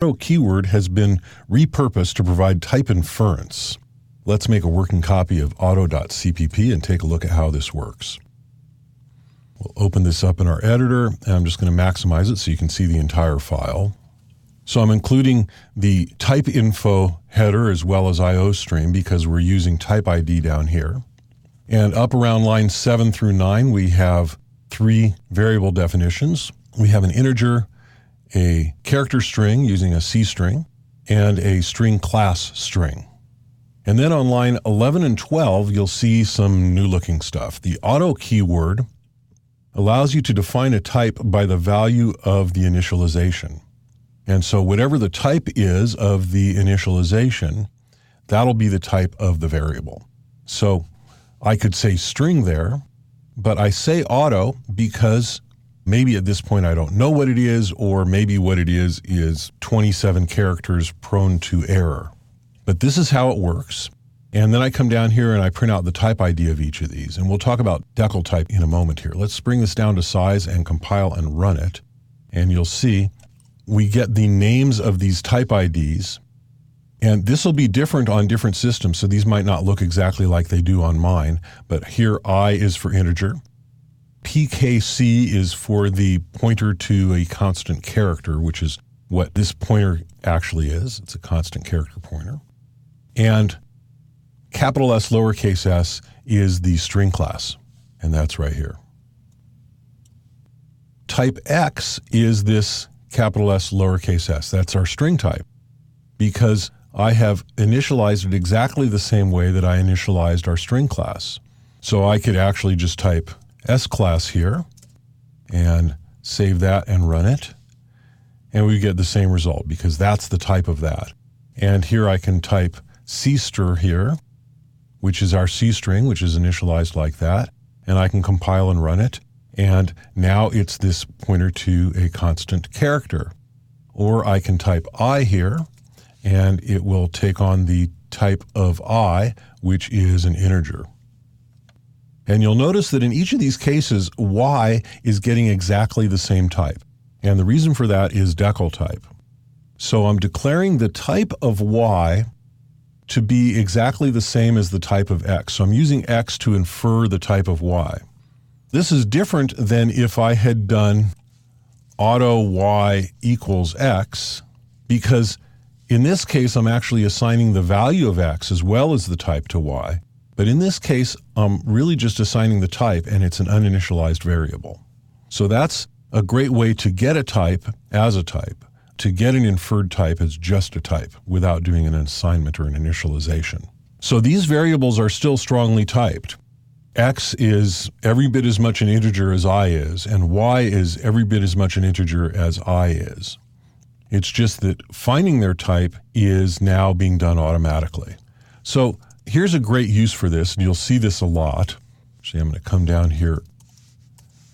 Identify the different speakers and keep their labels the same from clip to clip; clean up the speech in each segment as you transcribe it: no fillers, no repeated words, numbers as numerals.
Speaker 1: Auto keyword has been repurposed to provide type inference. Let's make a working copy of auto.cpp and take a look at how this works. We'll open this up in our editor, and I'm just going to maximize it so you can see the entire file. So I'm including the type info header as well as IO stream because we're using type ID down here. And up around lines 7 through 9, we have 3 variable definitions. We have an integer, a character string using a C string, and a string class string. And then on line 11 and 12, you'll see some new looking stuff. The auto keyword allows you to define a type by the value of the initialization. And so whatever the type is of the initialization, that'll be the type of the variable. So I could say string there, but I say auto because maybe at this point I don't know what it is, or maybe what it is 27 characters prone to error. But this is how it works. And then I come down here and I print out the type ID of each of these. And we'll talk about decal type in a moment here. Let's bring this down to size and compile and run it. And you'll see we get the names of these type IDs. And this will be different on different systems. So these might not look exactly like they do on mine. But here I is for integer. PKC is for the pointer to a constant character, which is what this pointer actually is. It's a constant character pointer. And capital S, lowercase s is the string class, and that's right here. Type X is this capital S, lowercase s. That's our string type, because I have initialized it exactly the same way that I initialized our string class. So I could actually just type S class here and save that and run it, and we get the same result because that's the type of that. And here I can type cstr here, which is our C string, which is initialized like that, and I can compile and run it, and now it's this pointer to a constant character. Or I can type I here, and it will take on the type of I, which is an integer. And you'll notice that in each of these cases, Y is getting exactly the same type. And the reason for that is decal type. So I'm declaring the type of Y to be exactly the same as the type of X. So I'm using X to infer the type of Y. This is different than if I had done auto Y equals X, because in this case, I'm actually assigning the value of X as well as the type to Y. But in this case, I'm really just assigning the type, and it's an uninitialized variable. So that's a great way to get a type as a type, to get an inferred type as just a type without doing an assignment or an initialization. So these variables are still strongly typed. X is every bit as much an integer as I is, and Y is every bit as much an integer as I is. It's just that finding their type is now being done automatically. So here's a great use for this, and you'll see this a lot. Actually, I'm going to come down here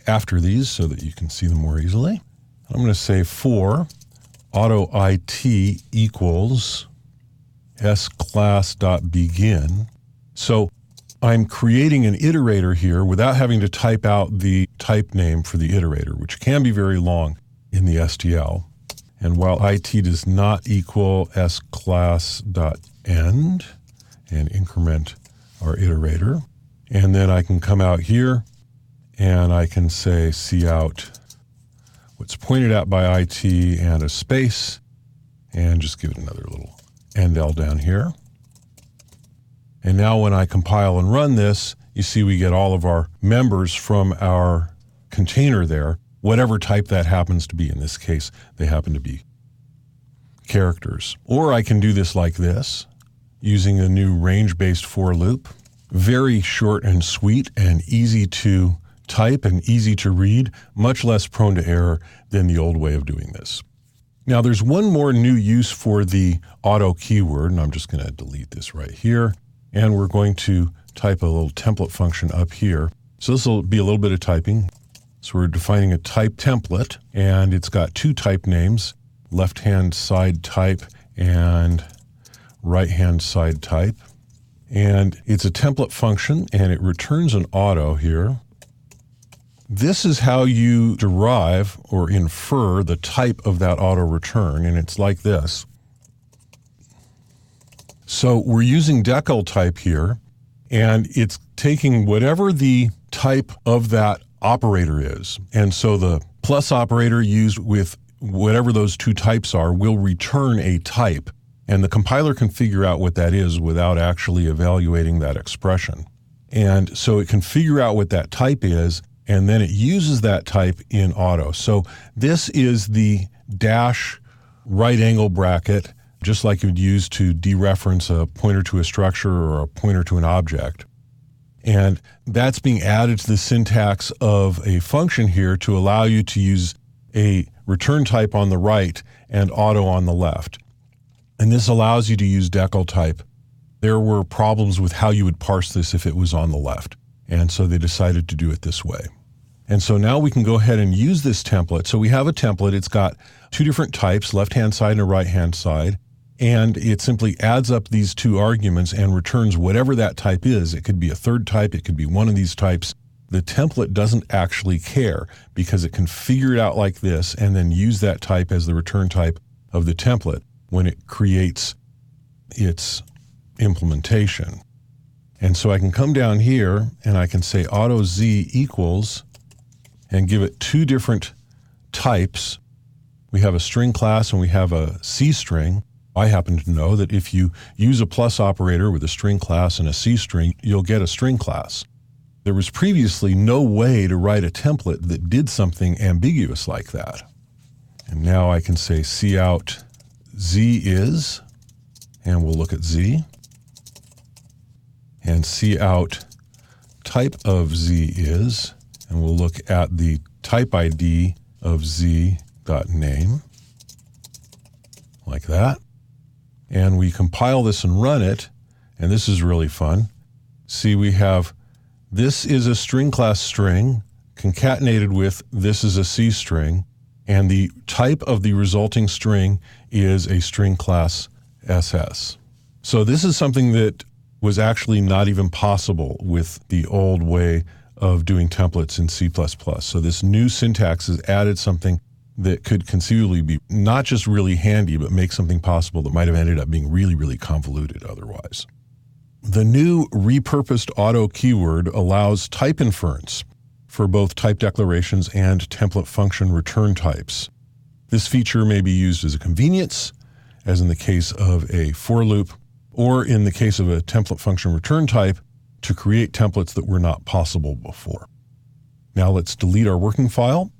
Speaker 1: after these so that you can see them more easily. I'm going to say for auto IT equals sclass.begin. So I'm creating an iterator here without having to type out the type name for the iterator, which can be very long in the STL. And while IT does not equal sclass.end, and increment our iterator. And then I can come out here and I can say cout what's pointed at by IT and a space, and just give it another little endl down here. And now when I compile and run this, you see we get all of our members from our container there, whatever type that happens to be. In this case, they happen to be characters. Or I can do this like this, using a new range-based for loop. Very short and sweet and easy to type and easy to read, much less prone to error than the old way of doing this. Now there's one more new use for the auto keyword, and I'm just going to delete this right here. And we're going to type a little template function up here. So this will be a little bit of typing. So we're defining a type template, and it's got 2 type names, left-hand side type and right-hand side type. And it's a template function, and it returns an auto here. this is how you derive or infer the type of that auto return, and it's like this. So we're using decal type here, and it's taking whatever the type of that operator is. And so the plus operator used with whatever those two types are will return a type, and the compiler can figure out what that is without actually evaluating that expression. And so it can figure out what that type is, and then it uses that type in auto. So this is the dash right angle bracket, just like you'd use to dereference a pointer to a structure or a pointer to an object. And that's being added to the syntax of a function here to allow you to use a return type on the right and auto on the left. And this allows you to use decal type. There were problems with how you would parse this if it was on the left. And so they decided to do it this way. And so now we can go ahead and use this template. So we have a template. It's got two different types, left-hand side and a right-hand side. And it simply adds up these two arguments and returns whatever that type is. It could be a third type. It could be one of these types. The template doesn't actually care because it can figure it out like this and then use that type as the return type of the template when it creates its implementation. And so I can come down here and I can say auto z equals and give it two different types. We have a string class and we have a C string. I happen to know that if you use a plus operator with a string class and a C string, you'll get a string class. There was previously no way to write a template that did something ambiguous like that. And now I can say cout z is, and we'll look at z, and cout type of z is, and we'll look at the type ID of z.name, like that. And we compile this and run it, and this is really fun. See, we have this is a string class string concatenated with this is a C string, and the type of the resulting string is a string class SS. So this is something that was actually not even possible with the old way of doing templates in C++. So this new syntax has added something that could conceivably be not just really handy, but make something possible that might have ended up being really, really convoluted otherwise. The new repurposed auto keyword allows type inference for both type declarations and template function return types. This feature may be used as a convenience, as in the case of a for loop, or in the case of a template function return type, to create templates that were not possible before. Now let's delete our working file